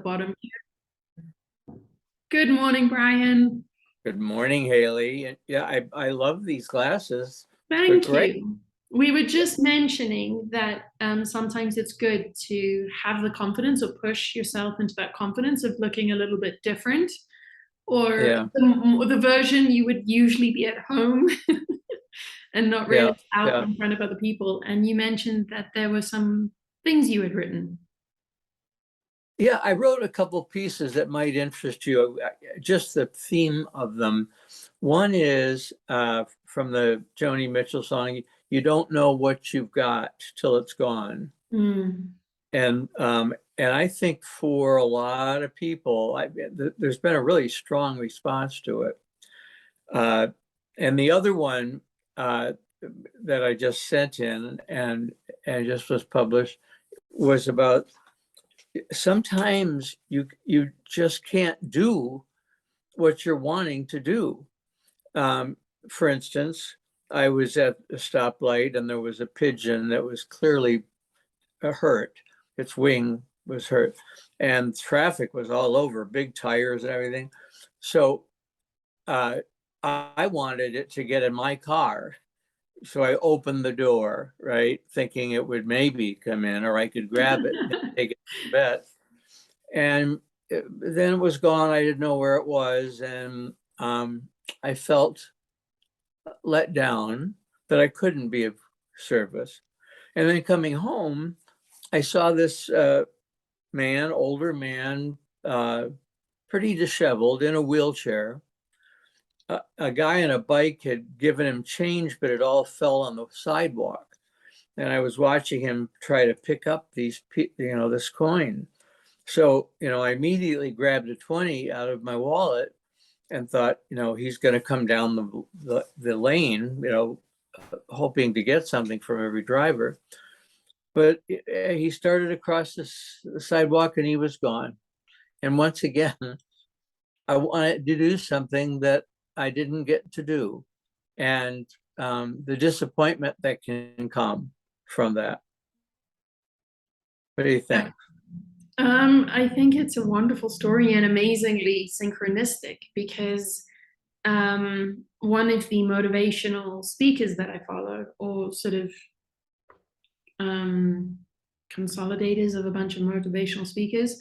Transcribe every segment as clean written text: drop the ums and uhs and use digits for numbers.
bottom. Good morning, Brian. Good morning, Hayley. Yeah, I love these glasses. They're Thank great. you. We were just mentioning that sometimes it's good to have the confidence or push yourself into that confidence of looking a little bit different, or Yeah, the version you would usually be at home and not yeah, really out yeah. in front of other people. And you mentioned that there were some things you had written. Yeah, I wrote a couple pieces that might interest you, just the theme of them. One is from the Joni Mitchell song, "You don't know what you've got till it's gone." Mm. And I think for a lot of people, there's been a really strong response to it. Uh, and the other one uh, that I just sent in and just was published was about sometimes you just can't do what you're wanting to do. Um, for instance, I was at a stoplight and there was a pigeon that was clearly hurt. Its wing was hurt, and traffic was all over, big tires and everything. So uh, I wanted it to get in my car. So I opened the door, right, thinking it would maybe come in or I could grab it and take it to bed. And then it was gone. I didn't know where it was. And I felt let down that I couldn't be of service. And then coming home, I saw this man, older man, pretty disheveled in a wheelchair. A guy on a bike had given him change, but it all fell on the sidewalk. And I was watching him try to pick up this coin. So, I immediately grabbed a 20 out of my wallet and thought, he's going to come down the lane, hoping to get something from every driver. But he started across the sidewalk and he was gone. And once again, I wanted to do something that I didn't get to do. And the disappointment that can come from that. What do you think? I think it's a wonderful story and amazingly synchronistic because one of the motivational speakers that I follow, or sort of um, consolidators of a bunch of motivational speakers,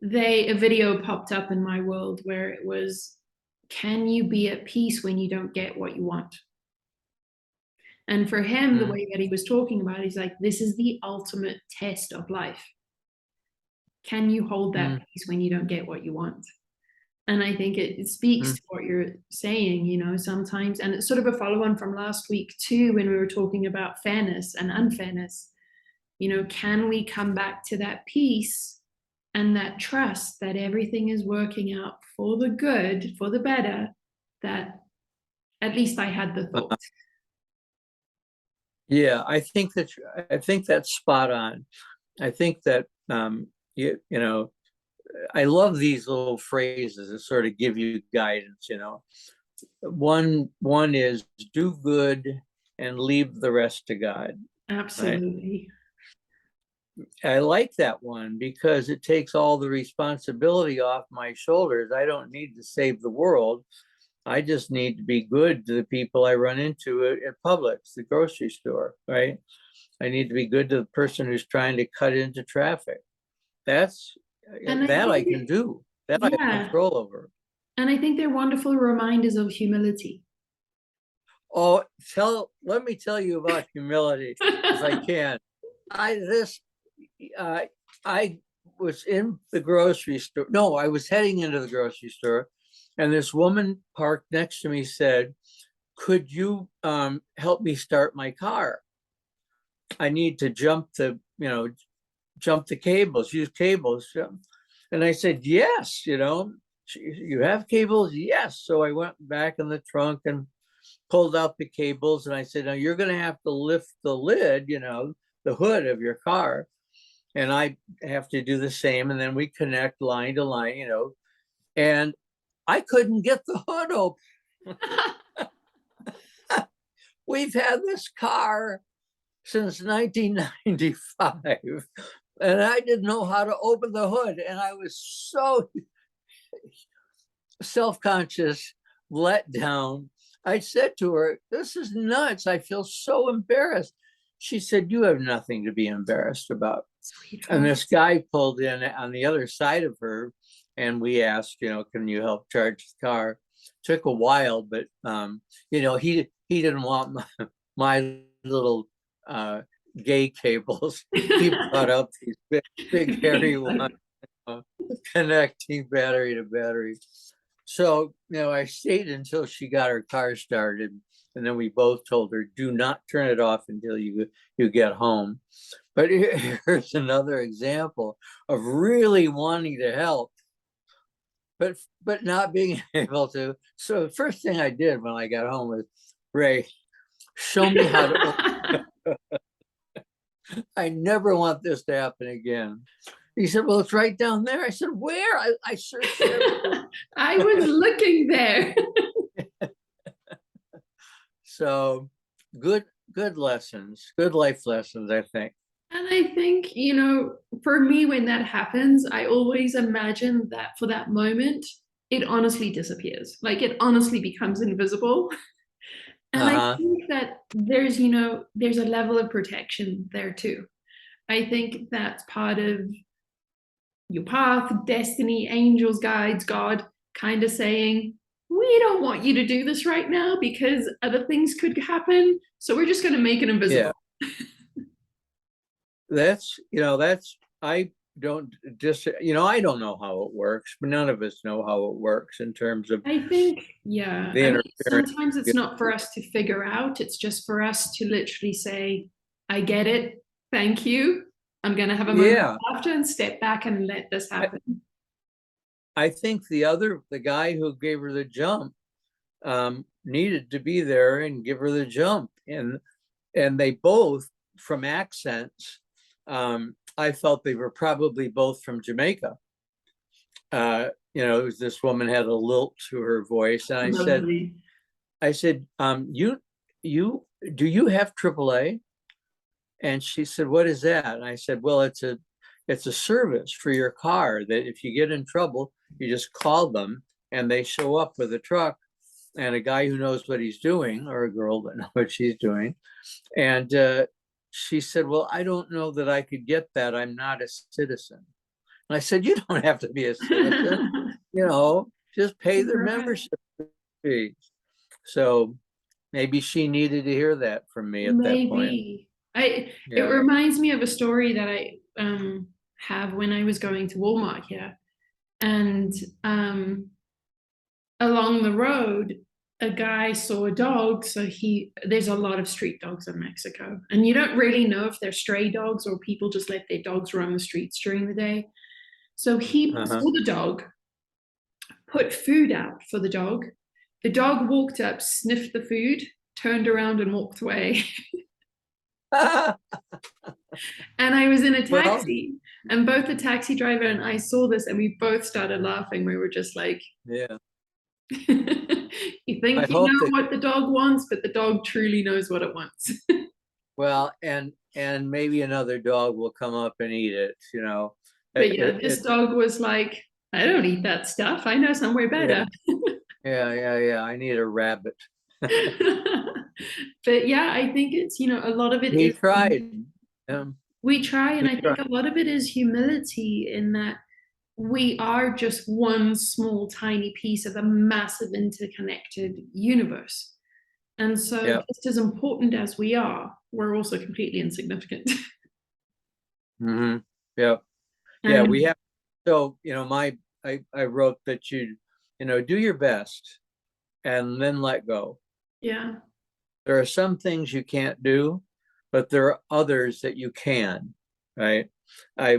a video popped up in my world where it was, can you be at peace when you don't get what you want? And for him, the Mm, way that he was talking about it, he's like, this is the ultimate test of life. Can you hold that mm, peace when you don't get what you want? And I think it speaks mm. to what you're saying, sometimes, and it's sort of a follow on from last week too, when we were talking about fairness and unfairness. Can we come back to that peace and that trust that everything is working out for the good, for the better, that at least I had the thought. Yeah, I think that's spot on. I think that you know I love these little phrases that sort of give you guidance. One is do good and leave the rest to God. Right. Absolutely. I like that one because it takes all the responsibility off my shoulders. I don't need to save the world. I just need to be good to the people I run into at Publix, the grocery store, right? I need to be good to the person who's trying to cut into traffic. That's And I that I think, can do. That I have yeah, control over. and I think they're wonderful reminders of humility. Oh, let me tell you about humility if I can. I this uh, I was in the grocery store. No, I was heading into the grocery store, and this woman parked next to me said, "Could you help me start my car? I need to jump the cables, use cables." And I said, "Yes, you have cables?" "Yes." So I went back in the trunk and pulled out the cables, and I said, "Now you're going to have to lift the lid, the hood of your car." And I have to do the same. And then we connect line to line. And I couldn't get the hood open. We've had this car since 1995. And I didn't know how to open the hood. And I was so self-conscious, let down. I said to her, this is nuts. I feel so embarrassed. She said, you have nothing to be embarrassed about. And this guy pulled in on the other side of her, and we asked, can you help charge the car? Took a while, but he didn't want my little gay cables. He brought up these big hairy ones, connecting battery to battery. So, I stayed until she got her car started. And then we both told her, do not turn it off until you get home. But here's another example of really wanting to help, but not being able to. So the first thing I did when I got home was, Ray, show me how to open. I never want this to happen again. He said, well, it's right down there. I said, where? I searched everywhere. I was looking there. So good lessons, good life lessons, I think. And I think, for me, when that happens, I always imagine that for that moment, it honestly disappears. Like it honestly becomes invisible. And I think that there's a level of protection there too. I think that's part of your path, destiny, angels, guides, God kind of saying, we don't want you to do this right now because other things could happen. So we're just going to make it invisible. Yeah. I don't I don't know how it works, but none of us know how it works in terms of, I think, sometimes it's not for us to figure out. It's just for us to literally say, I get it. Thank you. I'm going to have a moment after and step back and let this happen. I think the guy who gave her the jump needed to be there and give her the jump. And they both, from accents, I felt they were probably both from Jamaica. It was, this woman had a lilt to her voice. And I said, do you have AAA? And she said, what is that? And I said, well, it's a service for your car that if you get in trouble, you just call them and they show up with a truck and a guy who knows what he's doing, or a girl that knows what she's doing. And she said, well, I don't know that I could get that. I'm not a citizen. And I said, you don't have to be a citizen, just pay their membership fee. So maybe she needed to hear that from me at that point. It reminds me of a story that I have when I was going to Walmart here. And along the road, a guy saw a dog. So there's a lot of street dogs in Mexico. And you don't really know if they're stray dogs or people just let their dogs roam the streets during the day. So he saw the dog, put food out for the dog. The dog walked up, sniffed the food, turned around and walked away. And I was in a taxi, and both the taxi driver and I saw this, and we both started laughing. We were just like, yeah. You think you know what the dog wants, but the dog truly knows what it wants. Well, and maybe another dog will come up and eat it, But this dog was like, I don't eat that stuff. I know somewhere better. Yeah. I need a rabbit. But I think it's, a lot of it he is. tried. We try, and I think a lot of it is humility in that we are just one small, tiny piece of a massive interconnected universe. And so just as important as we are, we're also completely insignificant. Mm-hmm. Yeah. We have, so, I wrote that you do your best and then let go. Yeah. There are some things you can't do, but there are others that you can, right? I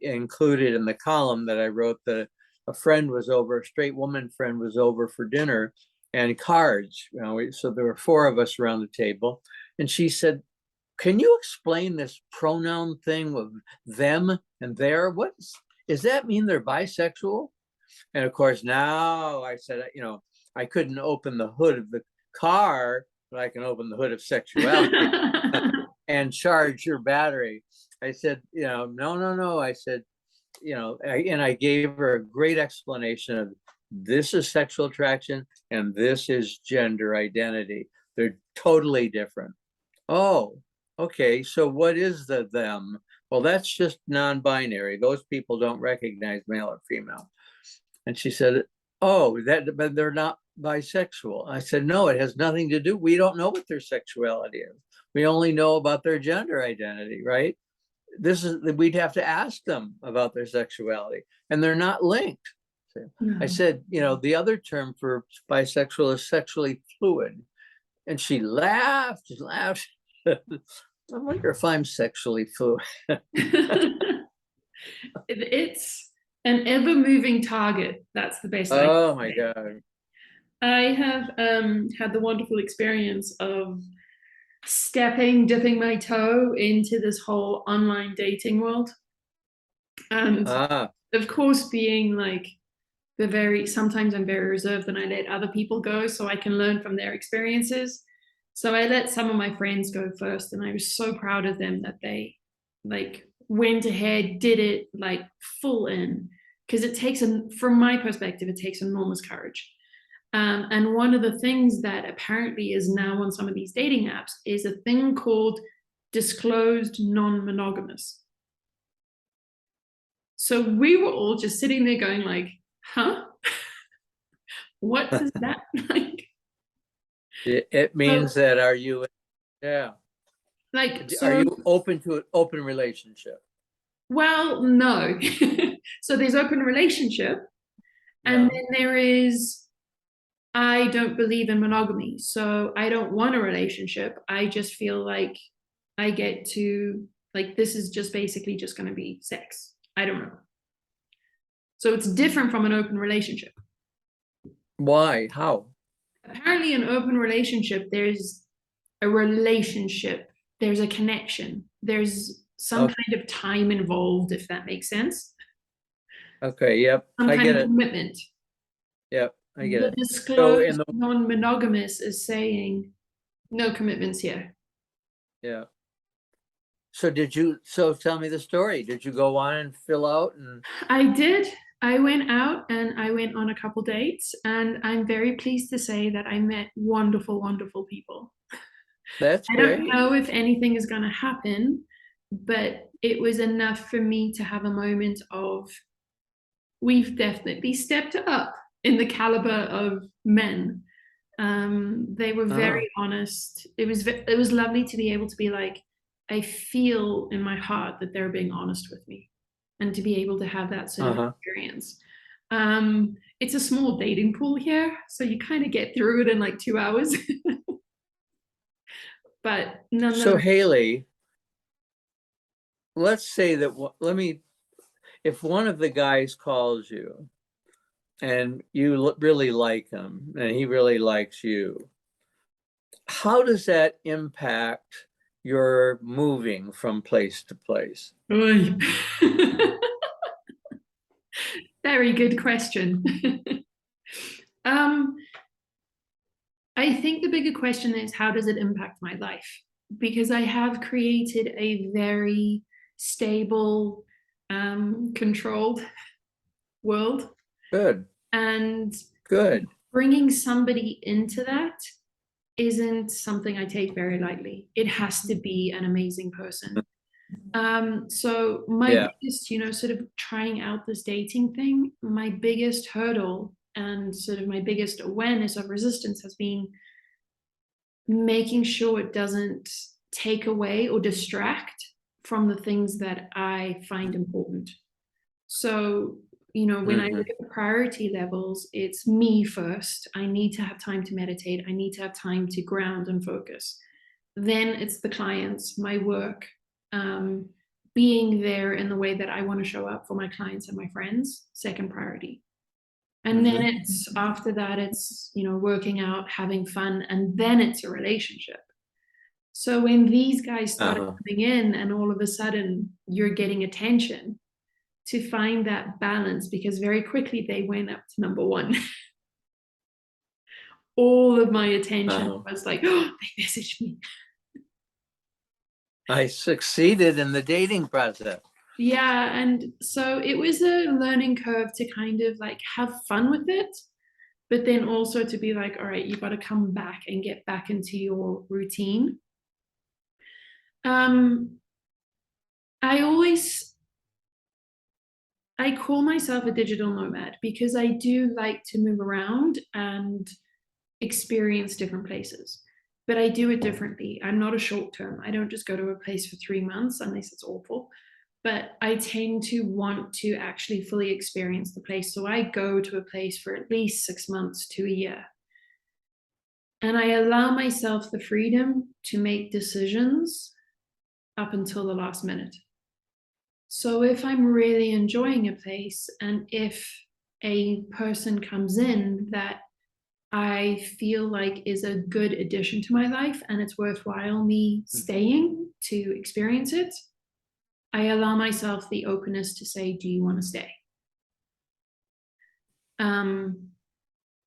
included in the column that I wrote that a straight woman friend was over for dinner and cards, so there were 4 of us around the table. And she said, can you explain this pronoun thing with them and their? Does that mean they're bisexual? And of course, now I said, I couldn't open the hood of the car, but I can open the hood of sexuality and charge your battery. I said, no, no, no. I said, and I gave her a great explanation of this is sexual attraction and this is gender identity. They're totally different. Oh, okay. So what is the them? Well, that's just non-binary. Those people don't recognize male or female. And she said, oh, but they're not bisexual. I said, no, it has nothing to do. We don't know what their sexuality is. We only know about their gender identity, right? We'd have to ask them about their sexuality, and they're not linked. I said, the other term for bisexual is sexually fluid. And she laughed and laughed. I wonder if I'm sexually fluid. It's an ever moving target. That's the best. Oh my God. I have had the wonderful experience of dipping my toe into this whole online dating world. And of course, being like sometimes I'm very reserved and I let other people go so I can learn from their experiences. So I let some of my friends go first, and I was so proud of them that they like went ahead, did it like full in, because from my perspective, it takes enormous courage. And one of the things that apparently is now on some of these dating apps is a thing called disclosed non-monogamous. So we were all just sitting there going like, huh? What does that like? It means that are you open to an open relationship? Well, no. So there's open relationship, and then there is I don't believe in monogamy, so I don't want a relationship. I just feel like I get to like this is just basically just going to be sex. I don't know. So it's different from an open relationship. Why? How? Apparently, an open relationship, there's a relationship, there's a connection, there's some kind of time involved, if that makes sense. Okay. Yep. Some kind of commitment. Yep. I get it. The disclosed non-monogamous is saying no commitments here. Yeah. So tell me the story. Did you go on and fill out? I did. I went out and I went on a couple dates, and I'm very pleased to say that I met wonderful, wonderful people. That's great. I don't know if anything is going to happen, but it was enough for me to have a moment of, we've definitely stepped up in the caliber of men. They were very honest. It was lovely to be able to be like, I feel in my heart that they're being honest with me, and to be able to have that sort of experience. It's a small dating pool here, so you kind of get through it in like 2 hours. But nonetheless. So Hayley, let's say that if one of the guys calls you and you really like him and he really likes you, how does that impact your moving from place to place? Very good question. I think the bigger question is, how does it impact my life? Because I have created a very stable, controlled world. Good. And good. Bringing somebody into that isn't something I take very lightly. It has to be an amazing person. So my biggest, sort of trying out this dating thing, my biggest hurdle and sort of my biggest awareness of resistance has been making sure it doesn't take away or distract from the things that I find important. So, when I look at the priority levels, it's me first. I need to have time to meditate. I need to have time to ground and focus. Then it's the clients, my work, being there in the way that I want to show up for my clients and my friends, second priority. And then it's after that, it's, working out, having fun, and then it's a relationship. So when these guys started coming in and all of a sudden you're getting attention, to find that balance, because very quickly they went up to number one. All of my attention was like, oh, they messaged me. I succeeded in the dating process. Yeah, and so it was a learning curve to kind of like have fun with it, but then also to be like, all right, you've got to come back and get back into your routine. Um, I always I call myself a digital nomad because I do like to move around and experience different places. But I do it differently. I'm not a short term. I don't just go to a place for 3 months unless it's awful. But I tend to want to actually fully experience the place. So I go to a place for at least 6 months to a year. And I allow myself the freedom to make decisions up until the last minute. So if I'm really enjoying a place and if a person comes in that I feel like is a good addition to my life and it's worthwhile me staying to experience it, I allow myself the openness to say, do you want to stay? Um,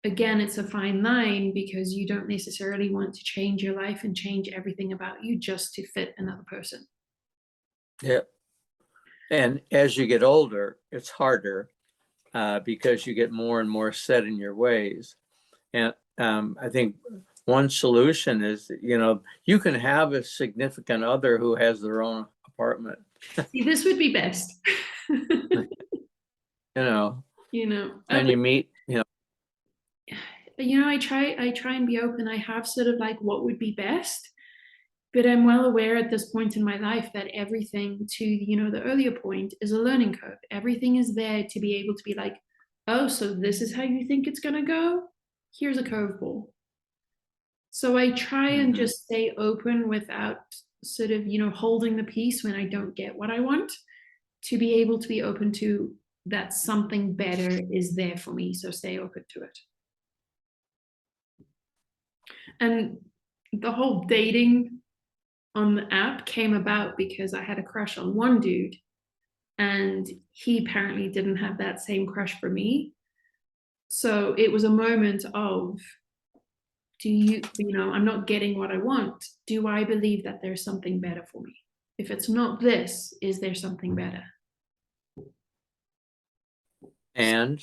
Again, it's a fine line because you don't necessarily want to change your life and change everything about you just to fit another person. Yeah. And as you get older, it's harder because you get more and more set in your ways. And I think one solution is, you can have a significant other who has their own apartment, See, this would be best. you know, You know, and you meet, I try and be open. I have sort of like what would be best, but I'm well aware at this point in my life that everything, to the earlier point, is a learning curve. Everything is there to be able to be like, oh, so this is how you think it's gonna go? Here's a curveball. So I try and Mhm. just stay open without sort of, holding the peace when I don't get what I want, to be able to be open to that something better is there for me. So stay open to it. And the whole dating on the app came about because I had a crush on one dude and he apparently didn't have that same crush for me. So it was a moment of, I'm not getting what I want. Do I believe that there's something better for me? If it's not this, is there something better? and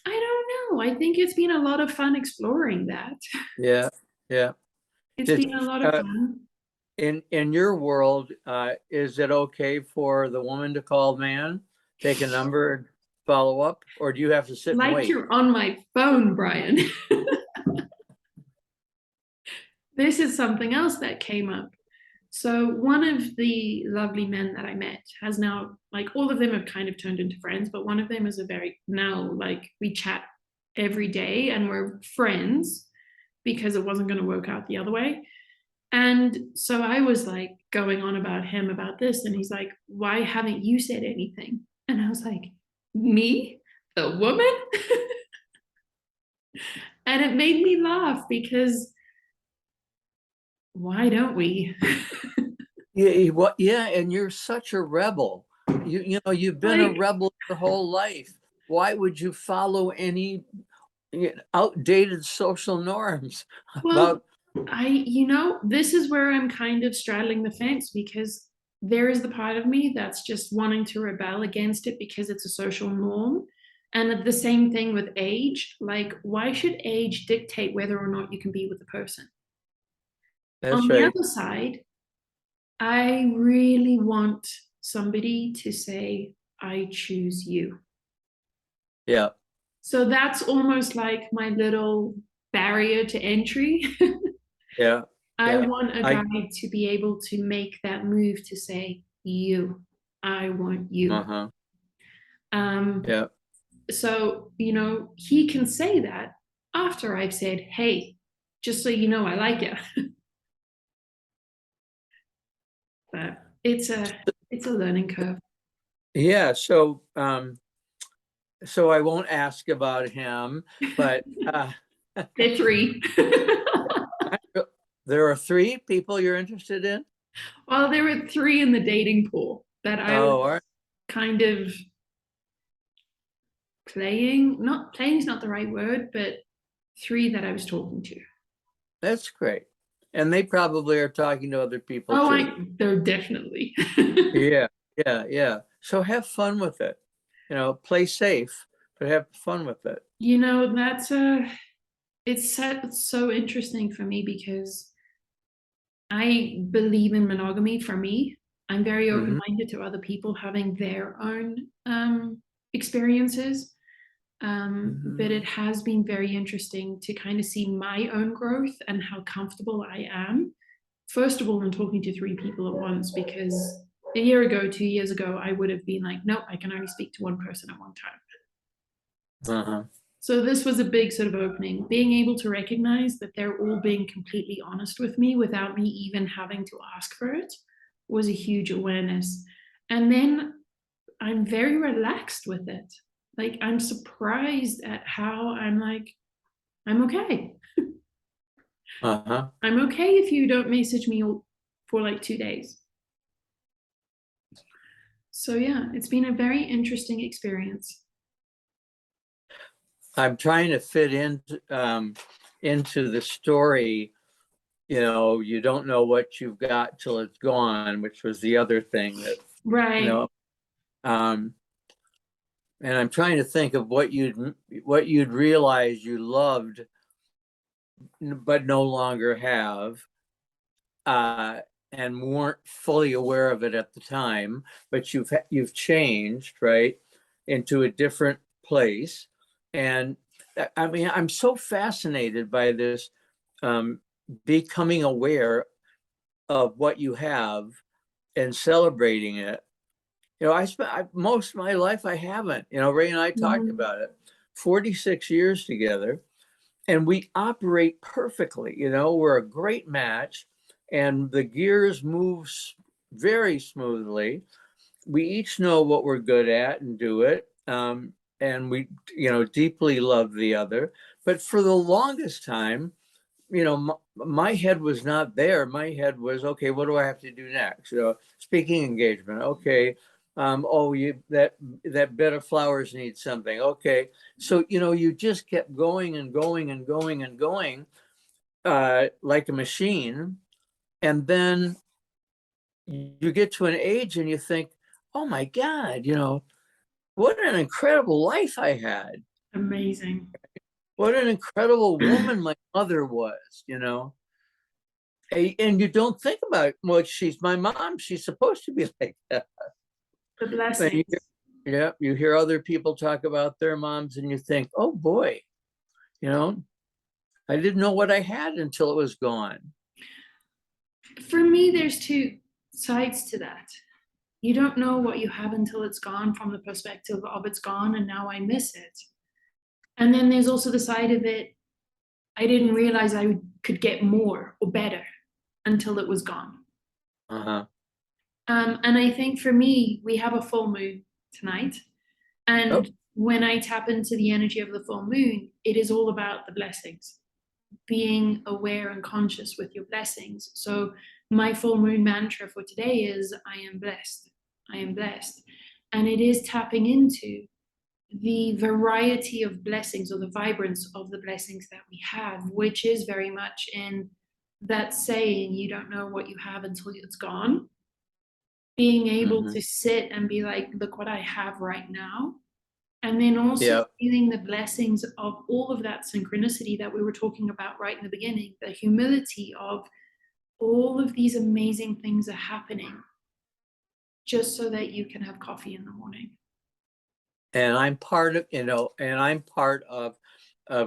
I don't know. I think it's been a lot of fun exploring that. yeah, yeah. It's Did been a lot of fun. in your world, is it okay for the woman to call man, take a number, and follow up, or do you have to sit and Like wait? you're on my phone, Brian. This is something else that came up. So one of the lovely men that I met has now, like, all of them have kind of turned into friends, but one of them is a very, now, like, we chat every day and we're friends because it wasn't going to work out the other way. And so I was like going on about him about this, and he's like, why haven't you said anything? And I was like, me, the woman? And it made me laugh because why don't we? Yeah, and you're such a rebel. You've been a Like, rebel your whole life. Why would you follow any outdated social norms well, about? this is where I'm kind of straddling the fence because there is the part of me that's just wanting to rebel against it because it's a social norm. And the same thing with age. Like, why should age dictate whether or not you can be with a person? On That's the right. other side, I really want somebody to say, I choose you. Yeah, So that's almost like my little barrier to entry. yeah, I yeah. want a I guy to be able to make that move to say, you, I want you. uh-huh. Um, Yeah. so, he can say that after I've said, hey, just so you know, I like you. But it's a learning curve. Yeah. So I won't ask about him, but They're three. there are three people you're interested in. Well, there were three in the dating pool that I was Oh, all right. kind of playing. Not playing is not the right word, but three that I was talking to. That's great. And they probably are talking to other people Oh, too. they're definitely. Yeah, yeah. So have fun with it. Play safe, but have fun with it. That's it's so interesting for me because I believe in monogamy for me. I'm very Hmm. open-minded to other people having their own experiences. But it Hmm. has been very interesting to kind of see my own growth and how comfortable I am. First of all, in talking to three people at once, because a year ago, 2 years ago, I would have been like, no, I can only speak to one person at one time. Uh-huh. So this was a big sort of opening, being able to recognize that they're all being completely honest with me without me even having to ask for it was a huge awareness. And then I'm very relaxed with it. Like I'm surprised at how I'm like, I'm okay. Uh-huh. I'm okay if you don't message me for like 2 days. So yeah, it's been a very interesting experience. I'm trying to fit into the story. You don't know what you've got till it's gone, which was the other thing that, you Right. know, um, and I'm trying to think of what you'd realize you loved, but no longer have, uh, and weren't fully aware of it at the time, but you've changed, right, into a different place. And I mean, I'm so fascinated by this, um, becoming aware of what you have and celebrating it. Most of my life I haven't. Ray and I talked Mhm. about it. 46 years together, and we operate perfectly. We're a great match, and the gears move very smoothly. We each know what we're good at and do it. And we, deeply love the other. But for the longest time, my head was not there. My head was, okay, what do I have to do next? Speaking engagement. Okay. Oh, that bed of flowers needs something. Okay. So, you just kept going and going and going and going, like a machine. And then you get to an age and you think, oh my God, what an incredible life I had. Amazing. What an incredible woman my mother was. And you don't think about, well, she's my mom. She's supposed to be like that. The And blessings. yeah, you hear other people talk about their moms and you think, oh boy, you know, I didn't know what I had until it was gone. For me, there's two sides to that. You don't know what you have until it's gone from the perspective of it's gone and now I miss it. And then there's also the side of it, I didn't realize I could get more or better until it was gone. Uh-huh. And I think for me, we have a full moon tonight. Oh, And when I tap into the energy of the full moon, it is all about the blessings, being aware and conscious with your blessings. So, my full moon mantra for today is I am blessed. I am blessed. And it is tapping into the variety of blessings or the vibrance of the blessings that we have, which is very much in that saying, you don't know what you have until it's gone. Being able mm-hmm. to sit and be like, look what I have right now. And then also Yeah. feeling the blessings of all of that synchronicity that we were talking about right in the beginning, the humility of all of these amazing things are happening just so that you can have coffee in the morning. And I'm part of, and I'm part of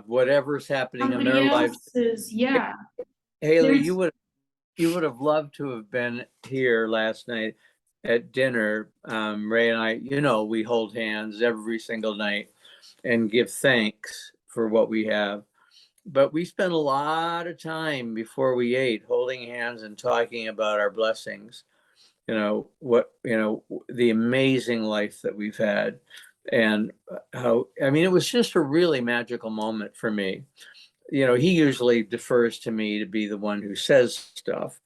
whatever's happening in Somebody their lives. else's, yeah. Hayley, There's you would have loved to have been here last night at dinner. Ray and I, we hold hands every single night and give thanks for what we have. But we spent a lot of time before we ate holding hands and talking about our blessings, the amazing life that we've had. And how, I mean, it was just a really magical moment for me. He usually defers to me to be the one who says stuff.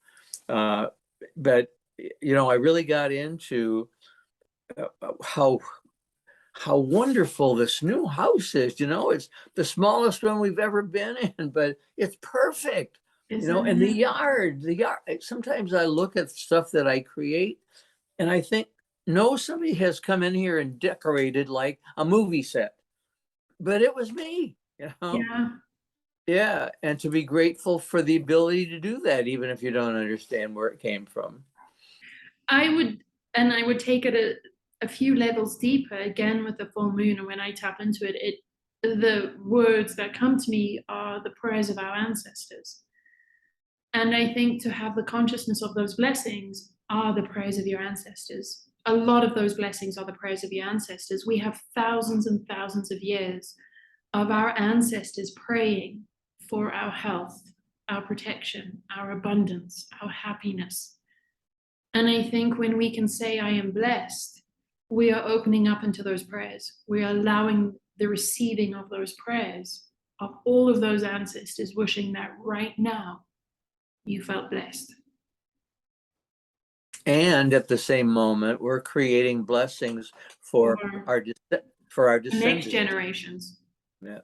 Uh, but, I really got into how wonderful this new house is. It's the smallest one we've ever been in, but it's perfect. And Isn't the yard, sometimes I look at stuff that I create and I think, no, somebody has come in here and decorated like a movie set, but it was me. Yeah. Yeah. And to be grateful for the ability to do that, even if you don't understand where it came from. I would, and I would take it a few levels deeper again with the full moon. And when I tap into it, the words that come to me are the prayers of our ancestors. And I think to have the consciousness of those blessings are the prayers of your ancestors. A lot of those blessings are the prayers of your ancestors. We have thousands and thousands of years of our ancestors praying for our health, our protection, our abundance, our happiness. And I think when we can say, I am blessed, we are opening up into those prayers. We are allowing the receiving of those prayers of all of those ancestors, wishing that right now you felt blessed. And at the same moment, we're creating blessings for our Next descendants. generations. Yeah.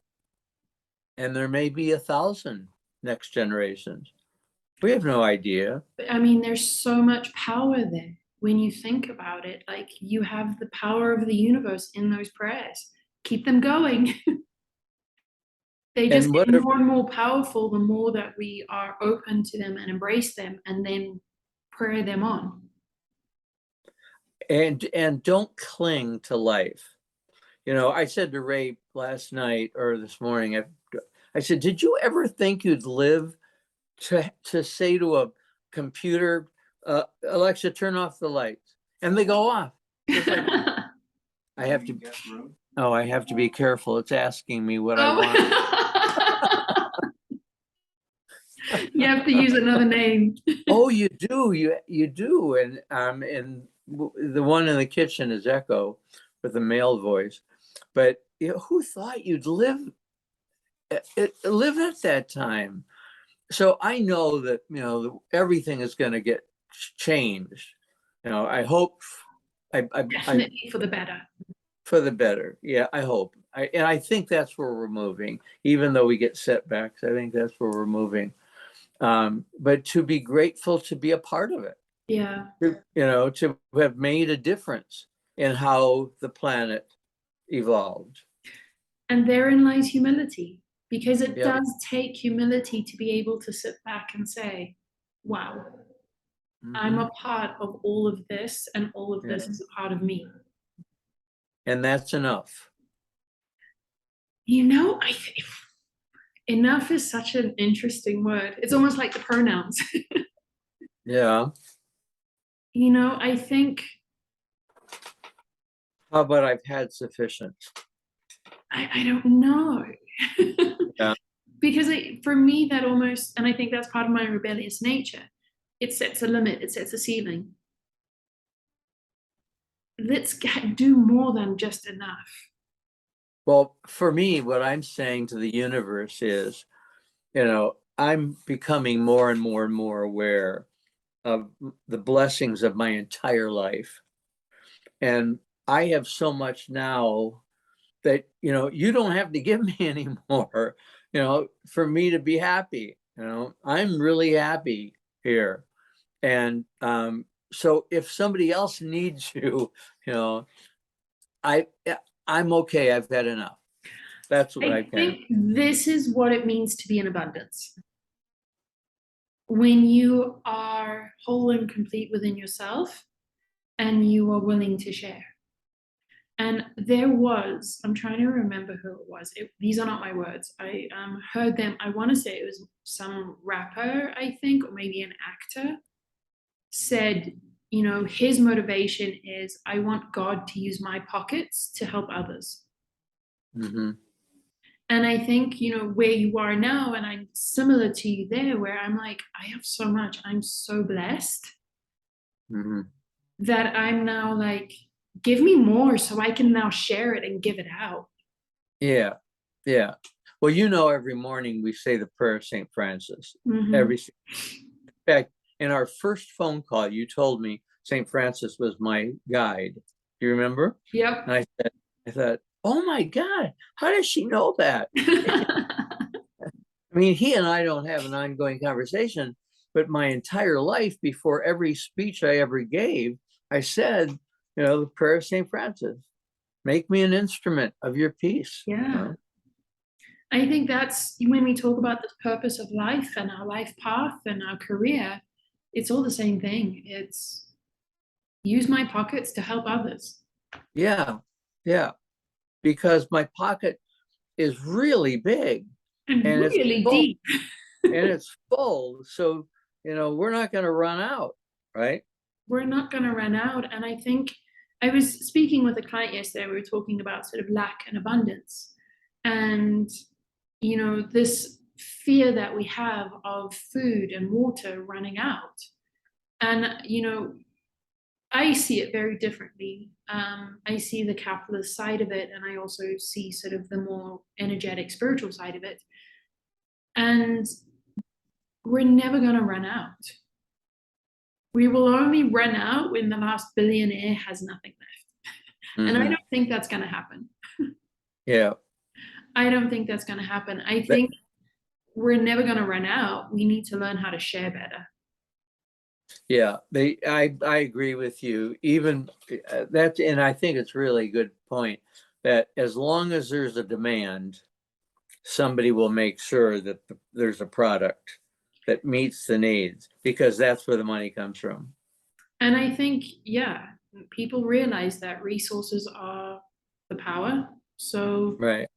And there may be 1,000 next generations. We have no idea. I mean, there's so much power there when you think about it. Like, you have the power of the universe in those prayers. Keep them going. They just And get whatever, more and more powerful the more that we are open to them and embrace them and then pray them on. and don't cling to life. I said to Ray last night or this morning, I said, did you ever think you'd live to say to a computer, Alexa, turn off the lights, and they go off? Just like, I have to. Oh, I have to be careful. It's asking me what I want. You have to use another name. Oh, you do. You do. And the one in the kitchen is Echo with a male voice. But who thought you'd live at that time? So I know that everything is going to get changed. I hope. Definitely for the better. For the better. Yeah, I hope. I think that's where we're moving, even though we get setbacks. I think that's where we're moving. But to be grateful to be a part of it. Yeah. To have made a difference in how the planet evolved. And therein lies humility, because it Yep. does take humility to be able to sit back and say, wow, I'm a part of all of this, and all of this is a part of me. And that's enough. I think enough is such an interesting word. It's almost like the pronouns. Yeah. I think. How about I've had sufficient? I don't know. Yeah. Because for me, that almost, and I think that's part of my rebellious nature, it sets a limit, it sets a ceiling. Let's do more than just enough. Well, for me, what I'm saying to the universe is, I'm becoming more and more and more aware of the blessings of my entire life. And I have so much now that, you don't have to give me anymore, for me to be happy. I'm really happy here. And so if somebody else needs you, I'm okay. I've had enough. That's what I think this is what it means to be in abundance. When you are whole and complete within yourself and you are willing to share. And I'm trying to remember who it was. These are not my words. I heard them. I want to say it was some rapper, I think, or maybe an actor, said, his motivation is, I want God to use my pockets to help others. Mm-hmm. And I think, where you are now, and I'm similar to you there, where I'm like, I have so much. I'm so blessed that I'm now like, give me more so I can now share it and give it out. Yeah. Yeah. Well, every morning we say the prayer of St. Francis. In fact, in our first phone call, you told me St. Francis was my guide. Do you remember? Yep. And I thought, oh my God, how does she know that? I mean, he and I don't have an ongoing conversation, but my entire life, before every speech I ever gave, I said, the prayer of St. Francis, make me an instrument of your peace. Yeah. I think that's when we talk about the purpose of life and our life path and our career, it's all the same thing. It's use my pockets to help others. Yeah, yeah, because my pocket is really big And and it's really full, deep. and it's full. So, we're not going to run out, right? We're not going to run out. And I think I was speaking with a client yesterday. We were talking about sort of lack and abundance. And, this fear that we have of food and water running out. And, I see it very differently. I see the capitalist side of it, and I also see sort of the more energetic, spiritual side of it. And we're never going to run out. We will only run out when the last billionaire has nothing left. And I don't think that's going to happen. Yeah. I don't think that's going to happen. I think we're never going to run out. We need to learn how to share better. Yeah, I agree with you. Even that, and I think it's really a good point that as long as there's a demand, somebody will make sure that there's a product that meets the needs, because that's where the money comes from. And I think, yeah, people realize that resources are the power. So Right.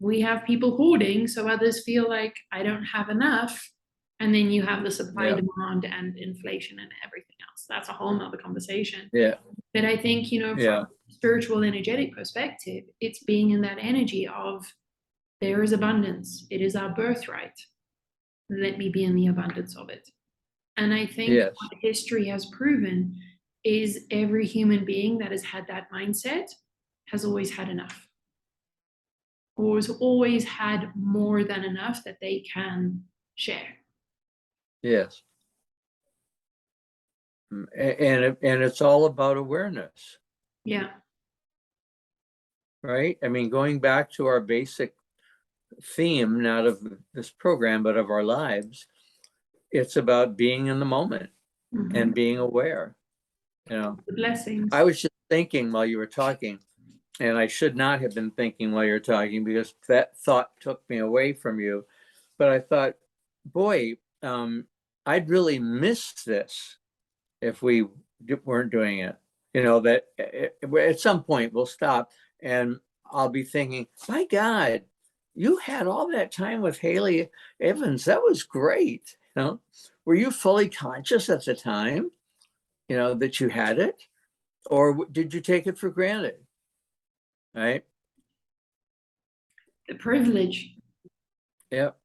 we have people hoarding, so others feel like I don't have enough. And then you have the supply, Yeah. demand, and inflation and everything else. That's a whole nother conversation. Yeah. But I think, from a spiritual, energetic perspective, it's being in that energy of there is abundance. It is our birthright. Let me be in the abundance of it. And I think Yes. what history has proven is every human being that has had that mindset has always had enough, or has always had more than enough that they can share. Yes. And it's all about awareness. Yeah. Right. I mean, going back to our basic theme, not of this program, but of our lives, it's about being in the moment and being aware. The blessings. I was just thinking while you were talking, and I should not have been thinking while you're talking because that thought took me away from you. But I thought, boy, I'd really miss this if we weren't doing it. That at some point we'll stop and I'll be thinking, my God, you had all that time with Hayley Evans. That was great. Were you fully conscious at the time, that you had it? Or did you take it for granted? Right? The privilege. Yep.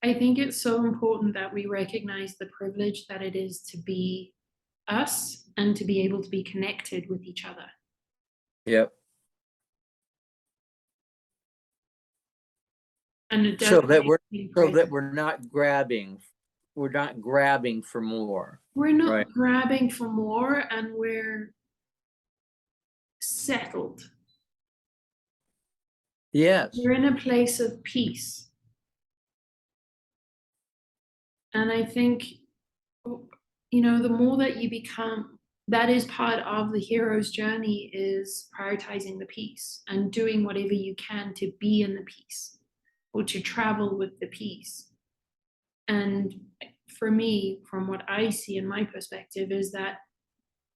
I think it's so important that we recognize the privilege that it is to be us and to be able to be connected with each other. Yep. And so that we're not grabbing for more. We're not grabbing for more, and we're settled. Yes. We're in a place of peace. And I think, the more that you become, that is part of the hero's journey, is prioritizing the peace and doing whatever you can to be in the peace or to travel with the peace. And for me, from what I see in my perspective, is that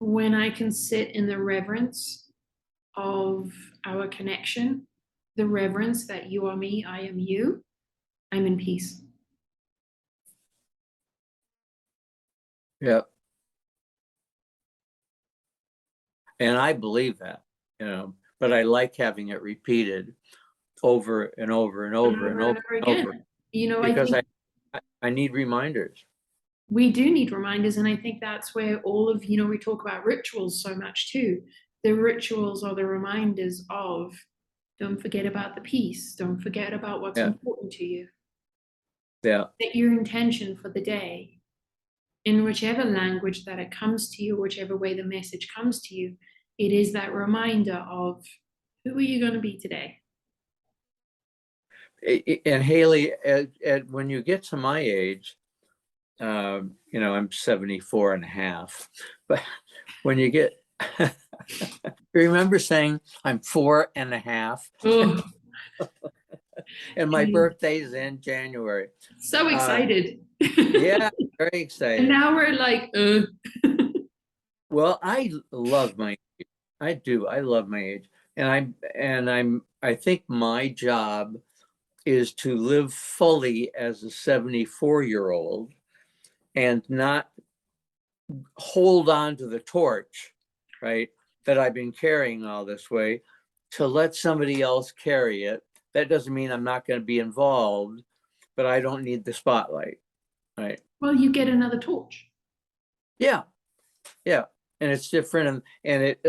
when I can sit in the reverence of our connection, the reverence that you are me, I am you, I'm in peace. Yeah. And I believe that, but I like having it repeated over and over and over and over again. Because I need reminders. We do need reminders. And I think that's where all of, we talk about rituals so much too. The rituals are the reminders of, don't forget about the peace. Don't forget about what's important to you. Yeah. Set your intention for the day in whichever language that it comes to you, whichever way the message comes to you. It is that reminder of, who are you going to be today? And Hayley, when you get to my age, I'm 74 and a half, but when you get, remember saying I'm 4.5 Oh, and my birthday's in January. so excited. Yeah, very And excited. now we're like, Well, I love my age. I do. I love my age. I think my job is to live fully as a 74-year-old and not hold on to the torch, right, that I've been carrying all this way, to let somebody else carry it. That doesn't mean I'm not going to be involved, but I don't need the spotlight, right? well, you get another torch. Yeah, yeah, and it's different, and it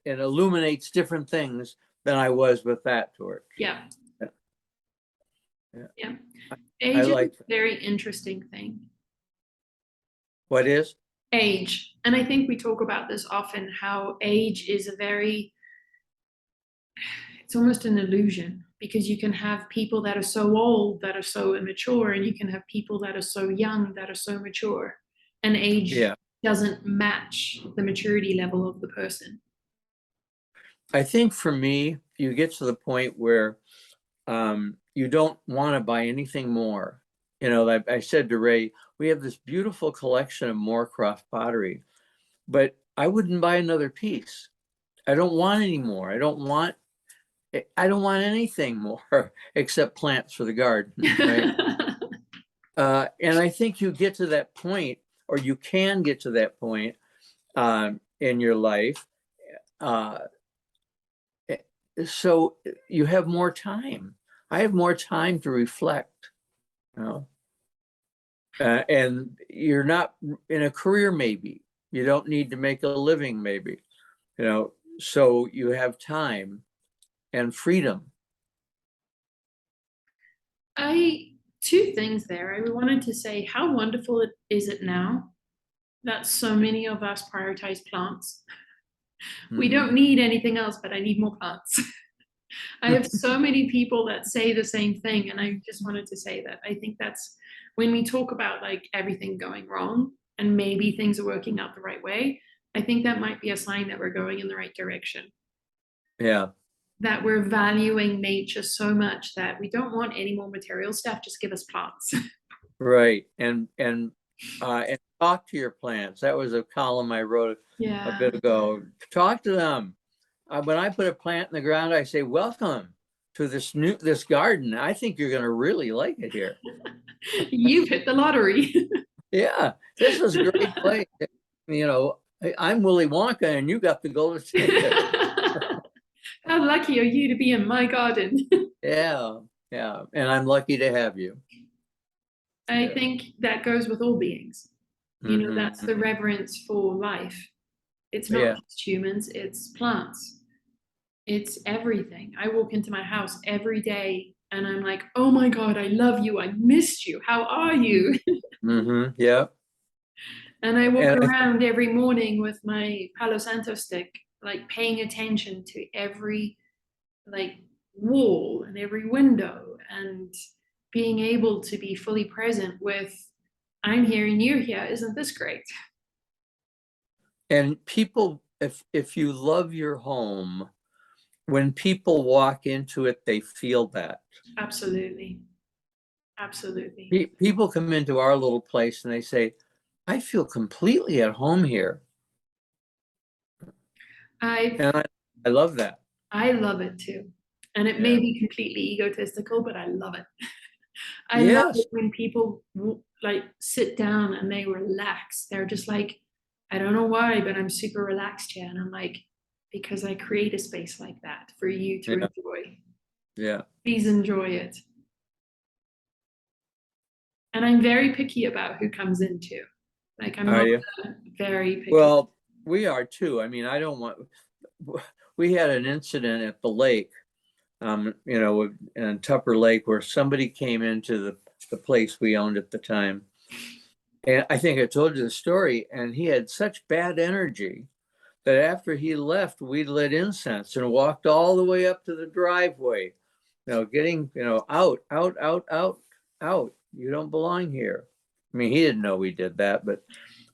illuminates different things than I was with that torch. Yeah. Yeah. Yeah. Yeah. I Age is like a very interesting thing. what is? Age. And I think we talk about this often, how age is it's almost an illusion, because you can have people that are so old that are so immature, and you can have people that are so young that are so mature. And age Yeah, doesn't match the maturity level of the person. I think for me, you get to the point where you don't want to buy anything more. Like I said to Ray, we have this beautiful collection of Moorcroft pottery, but I wouldn't buy another piece. I don't want any more. I don't want anything more except plants for the garden, right? And I think you get to that point, or you can get to that point in your life. Uh, so you have more time. I have more time to reflect, you know. And you're not in a career, maybe. You don't need to make a living, maybe, so you have time and freedom. Two things there. I wanted to say how wonderful is it now that so many of us prioritize plants. We Mhm. don't need anything else, but I need more plants. I have so many people that say the same thing, and I just wanted to say that I think that's when we talk about like everything going wrong and maybe things are working out the right way, I think that might be a sign that we're going in the right direction. Yeah, That we're valuing nature so much that we don't want any more material stuff, just give us plants. right. And talk to your plants. That was a column I wrote a Yeah. bit ago. Talk to them. When I put a plant in the ground, I say, "Welcome to this garden. I think you're going to really like it here." You've hit the lottery. Yeah, this is a great place. I'm Willy Wonka, and you got the golden ticket. How lucky are you to be in my garden? Yeah, yeah, and I'm lucky to have you. I Yeah. think that goes with all beings. That's the Mhm. reverence for life. It's not Yeah, just humans, it's plants. It's everything. I walk into my house every day and I'm like, oh my God, I love you. I missed you. How are you? yeah. And I walk And around every morning with my Palo Santo stick, like paying attention to every like wall and every window, and being able to be fully present with I'm here and you're here. Isn't this great? people, if you love your home, when people walk into it, they feel that. Absolutely. Absolutely. People come into our little place and they say, "I feel completely at home here," I and I love that. I love it too. And it may Yeah. be completely egotistical, but I love it. I love Yes. it when people like sit down and they relax. They're just like, I don't know why, but I'm super relaxed here. And I'm like, because I create a space like that for you to Yeah. enjoy. Yeah. Please enjoy it. And I'm very picky about who comes in too. Like I'm Are not you? very picky. Well, we are too. I mean, I don't want. We had an incident at the lake, in Tupper Lake, where somebody came into the place we owned at the time. And I think I told you the story, and he had such bad energy that after he left, we lit incense and walked all the way up to the driveway getting, out, out, out, out, out. You don't belong here. I mean, he didn't know we did that, but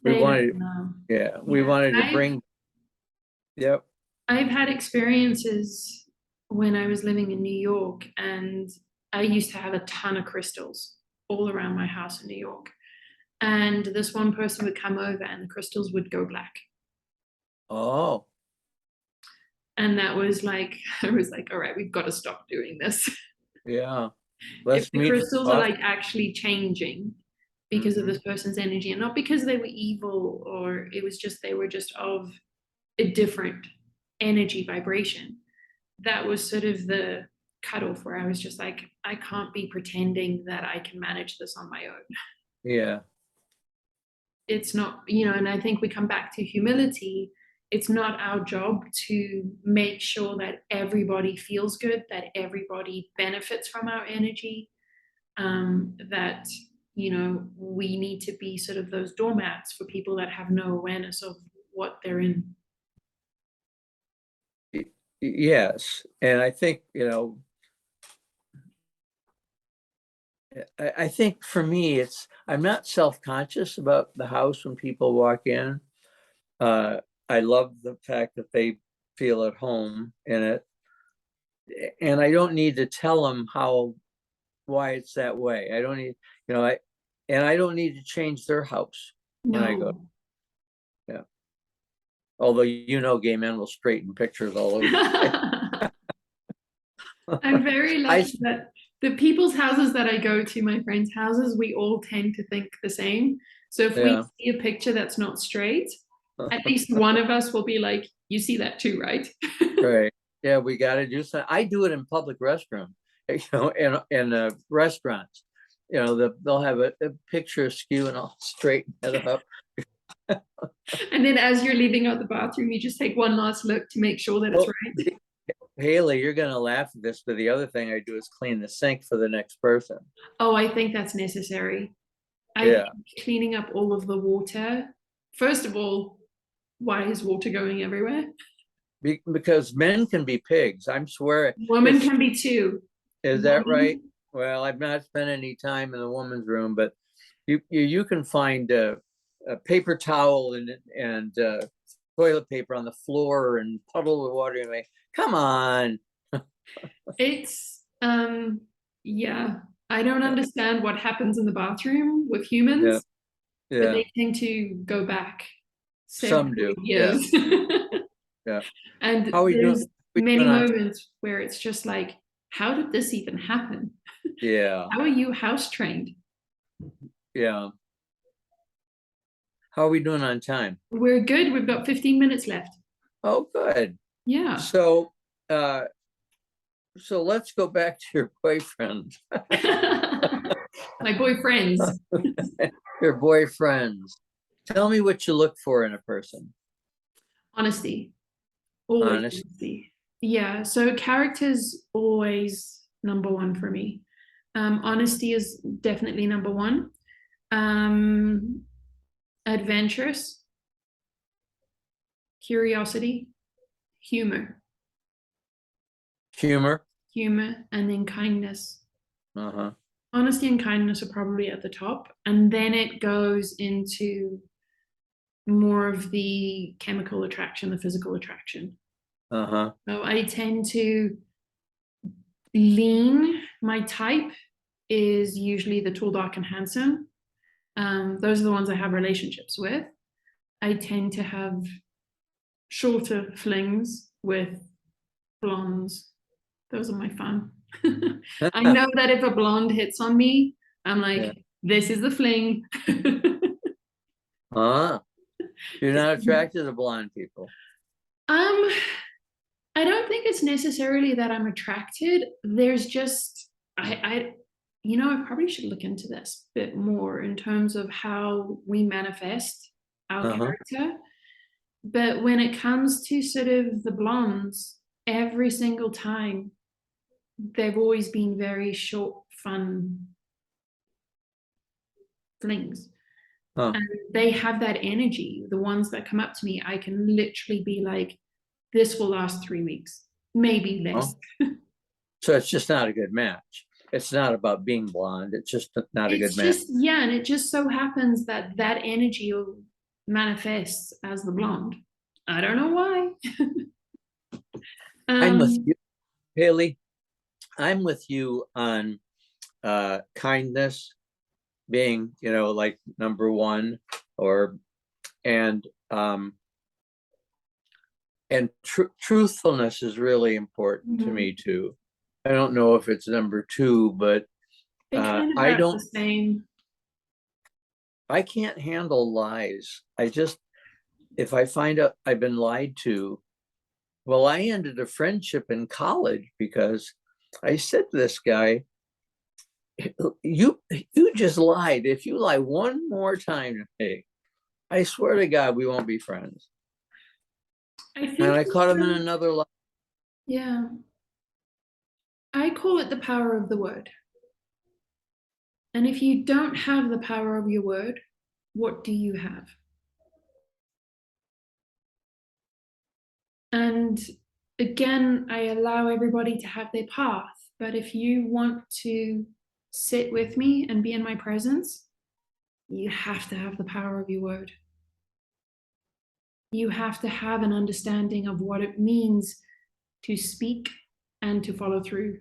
we They don't wanted, know. yeah, we Yeah. wanted to bring, yep. I've had experiences when I was living in New York, and I used to have a ton of crystals all around my house in New York. And this one person would come over and the crystals would go black. Oh, And that was like, I was like, all right, we've got to stop doing this. yeah. If Let's the meet for crystals are coffee. like actually changing because of Mhm. this person's energy, and not because they were evil, or it was just they were just of a different energy vibration, that was sort of the cutoff where I was just like, I can't be pretending that I can manage this on my own. Yeah. It's not, and I think we come back to humility. It's not our job to make sure that everybody feels good, that everybody benefits from our energy, that, we need to be sort of those doormats for people that have no awareness of what they're in. Yes. And I think, I think for me, I'm not self-conscious about the house when people walk in. I love the fact that they feel at home in it. And I don't need to tell them why it's that way. I don't need, and I don't need to change their house when I go. No. Yeah. Although, gay men will straighten pictures all over the I'm very I, lucky that the people's houses that I go to, my friends' houses, we all tend to think the same. So if we yeah. see a picture that's not straight, at least one of us will be like, you see that too, right? Right. Yeah, we got to do something. I do it in public restroom, in restaurants. They'll have a picture askew and I'll straighten it up. And then as you're leaving out the bathroom, you just take one last look to make sure that it's Well, right. Hayley, you're going to laugh at this, but the other thing I do is clean the sink for the next person. Oh, I think that's necessary. I think Yeah. cleaning up all of the water, first of all, why is water going everywhere? Because men can be pigs. I'm swearing. Women can be too. Is that right? Women, Well, I've not spent any time in the woman's room, but you can find a paper towel and toilet paper on the floor and puddle of water. And like, come on. it's yeah. I don't Yeah, understand what happens in the bathroom with yeah, humans, but yeah. they tend to go back several Some do. Yeah, years. yeah. And How are we doing? there's We many doing on? moments where it's just like, how did this even happen? Yeah, How are you house trained? yeah. How are we doing on time? We're good. We've got 15 minutes left. Oh, good. Yeah. So, uh, so let's go back to your boyfriend. My boyfriends. Your boyfriends. Tell me what you look for in a person. Honesty. Always Honest. honesty. Yeah. So character's always number one for me. Honesty is definitely number one. Um, Adventurous, curiosity, humor, Humor. and then kindness. Uh-huh. Honesty and kindness are probably at the top, and then it goes into more of the chemical attraction, the physical attraction. Uh-huh. So I tend to lean. My type is usually the tall, dark, and handsome. Those are the ones I have relationships with. I tend to have shorter flings with blondes. Those are my fun. I know that if a blonde hits on me, I'm Yeah. like, this is the fling. Huh? You're not attracted to blonde people. Um, I don't think it's necessarily that I'm attracted. There's just I probably should look into this a bit more in terms of how we manifest our Uh-huh. character. But when it comes to sort of the blondes, every single time they've always been very short, fun flings. Huh. And they have that energy. The ones that come up to me, I can literally be like, this will last 3 weeks, maybe less. Oh, So it's just not a good match. It's not about being blonde. It's just not a good It's match. just, yeah, and it just so happens that that energy manifests as the blonde. I don't know why. I'm with um you, Haley. I'm with you on kindness being, like number one, or and truthfulness is really important to me too. I don't know if it's number two, but they're kind of I about the don't. same. I can't handle lies. If I find out I've been lied to, well, I ended a friendship in college because I said to this guy, you just lied. If you lie one more time to me, I swear to God, we won't be friends. I And think I caught him in another lie. yeah, I call it the power of the word. And if you don't have the power of your word, what do you have? And again, I allow everybody to have their path. But if you want to sit with me and be in my presence, you have to have the power of your word. You have to have an understanding of what it means to speak and to follow through.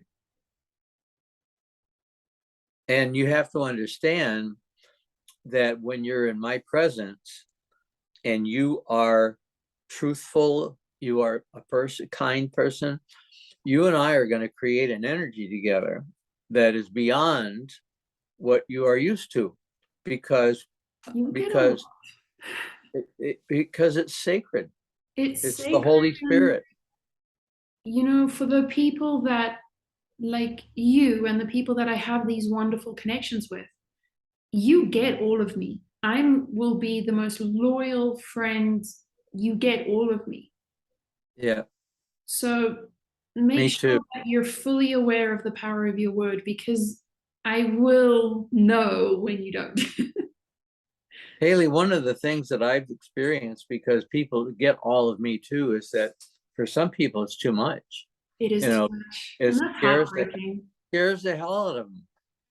And you have to understand that when you're in my presence and you are truthful, you are a kind person, you and I are going to create an energy together that is beyond what you are used to, because because because it's sacred. It's It's the sacred. Holy Spirit. For the people that like you and the people that I have these wonderful connections with, you get all of me. I will be the most loyal friend. You get all of me. Yeah. So make sure that you're fully aware of the power of your word, because I will know when you don't. Haley, one of the things that I've experienced, because people get all of me too, is that for some people it's too much. It is too much. It And that's heartbreaking. scares the hell out of them.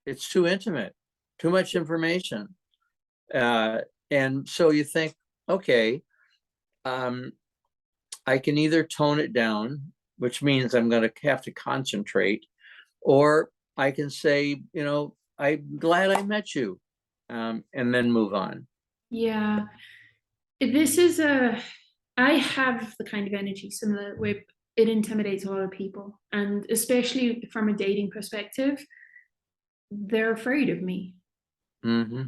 It's too intimate, too much information. And so you think, okay, I can either tone it down, which means I'm going to have to concentrate, or I can say, I'm glad I met you, and then move on. Yeah. I have the kind of energy similar where it intimidates a lot of people. And especially from a dating perspective, they're afraid of me. Mm-hmm.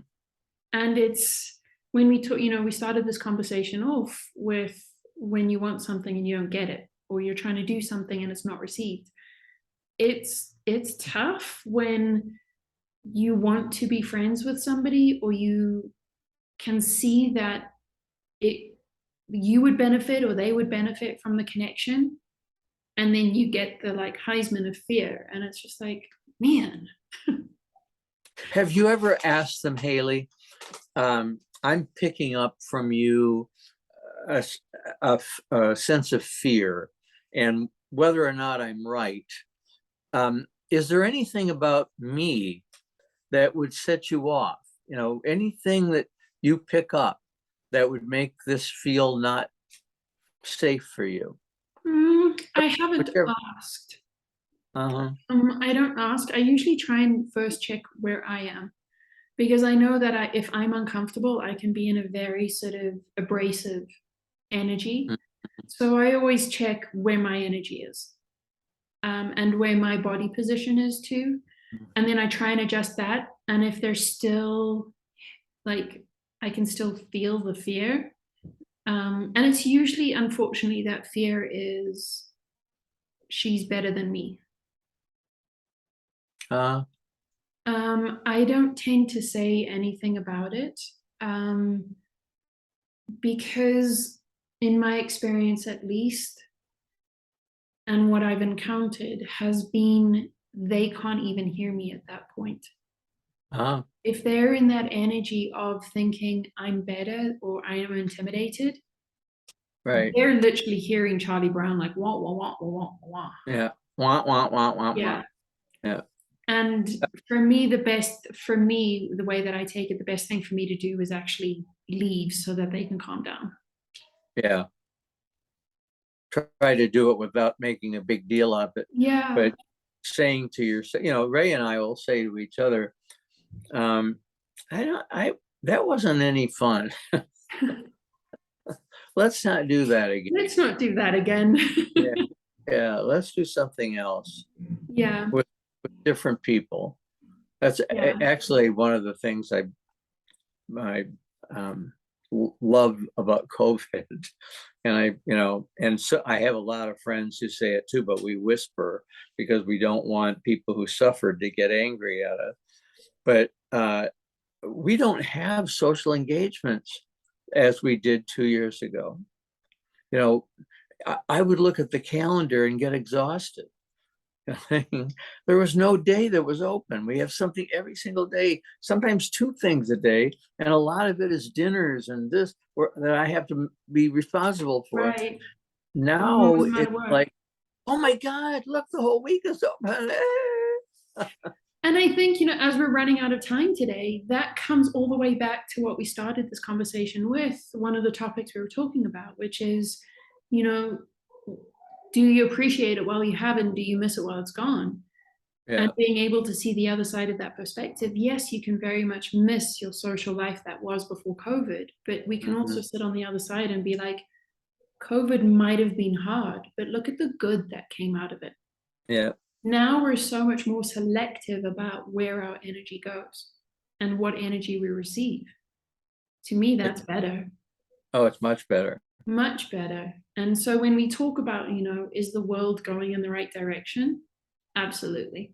And it's when we talk, we started this conversation off with when you want something and you don't get it, or you're trying to do something and it's not received. It's tough when you want to be friends with somebody, or you can see that it you would benefit or they would benefit from the connection, and then you get the like Heisman of fear, and it's just like, man. Have you ever asked them, Haley? I'm picking up from you a sense of fear, and whether or not I'm right. Is there anything about me that would set you off? Anything that you pick up that would make this feel not safe for you? I haven't asked. Uh-huh. I don't ask. I usually try and first check where I am, because I know that if I'm uncomfortable, I can be in a very sort of abrasive energy. So I always check where my energy is, and where my body position is too. And then I try and adjust that. And if there's still like, I can still feel the fear. And it's usually, unfortunately, that fear is she's better than me. I don't tend to say anything about it, because, in my experience at least, and what I've encountered has been they can't even hear me at that point. If they're in that energy of thinking I'm better or I am intimidated, right, they're literally hearing Charlie Brown like wah wah wah wah wah wah. yeah, wah, wah, wah, wah, Yeah. wah. Yeah. And for me, the way that I take it, the best thing for me to do is actually leave so that they can calm down. Yeah. Try to do it without making a big deal of it. Yeah. But saying to yourself, Ray and I will say to each other, that wasn't any fun. Let's not do that again. Let's not do that again. Yeah. Yeah. Let's do something else Yeah. with different people. That's Yeah. actually one of the things I love about COVID. And so I have a lot of friends who say it too, but we whisper because we don't want people who suffered to get angry at us. But we don't have social engagements as we did 2 years ago. I would look at the calendar and get exhausted. There was no day that was open. We have something every single day, sometimes 2 things a day, and a lot of it is dinners and this that I have to be responsible for. Right. Now it's like, oh my God, look, the whole week is open. And I think, as we're running out of time today, that comes all the way back to what we started this conversation with, one of the topics we were talking about, which is, do you appreciate it while you have it, and do you miss it while it's gone? Yeah. And being able to see the other side of that perspective, yes, you can very much miss your social life that was before COVID, but we can also sit on the other side and be like, COVID might have been hard, but look at the good that came out of it. Yeah. Now we're so much more selective about where our energy goes and what energy we receive. To me, that's better. Oh, it's much better. Much better. And so when we talk about, is the world going in the right direction? Absolutely.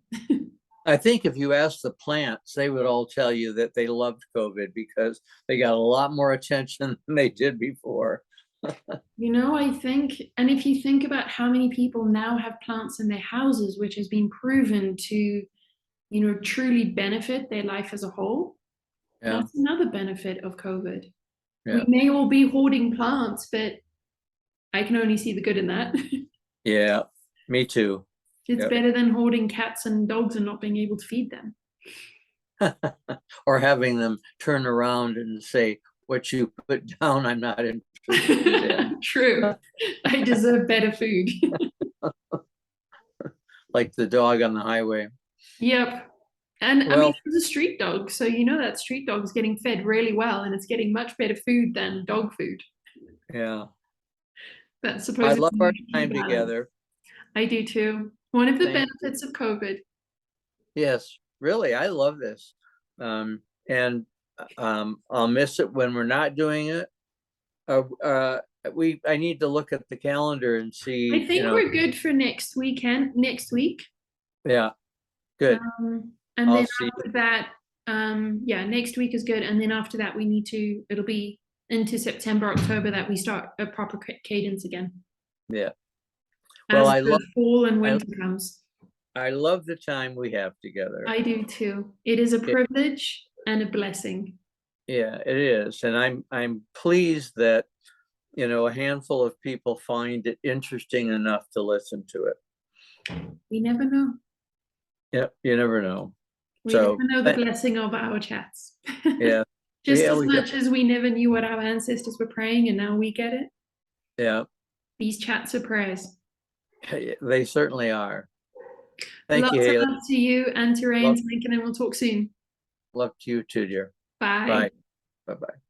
I think if you ask the plants, they would all tell you that they loved COVID because they got a lot more attention than they did before. I think, and if you think about how many people now have plants in their houses, which has been proven to, truly benefit their life as a whole, that's another benefit of COVID. Yeah. We may all be hoarding plants, but I can only see the good in that. Yeah, me too. It's better than hoarding cats and dogs and not being able to feed them. Or having them turn around and say, what you put down, I'm not interested in. True. I deserve better food. Like the dog on the highway. Yep. And I mean, it's a street dog. So that street dog's getting fed really well and it's getting much better food than dog food. Yeah. That's supposed I love our time together. I do too. One of the benefits of COVID. Yes, really, I love this. And I'll miss it when we're not doing it. I need to look at the calendar and see. I think we're good for next week. Yeah, good. And then after that, next week is good. And then after that, it'll be into September, October that we start a proper cadence again. Yeah. Well, I love fall and winter comes. I love the time we have together. I do too. It is a privilege and a blessing. Yeah, it is. And I'm pleased that, a handful of people find it interesting enough to listen to it. We never know. Yep, you never know. We never know the blessing of our chats. Yeah. Just as much as we never knew what our ancestors were praying and now we get it. Yeah. These chats are prayers. They certainly are. Thank you, Hayley. Love to you and to Ray and to Lincoln, and we'll talk soon. Love to you too, dear. Bye. Bye. Bye-bye.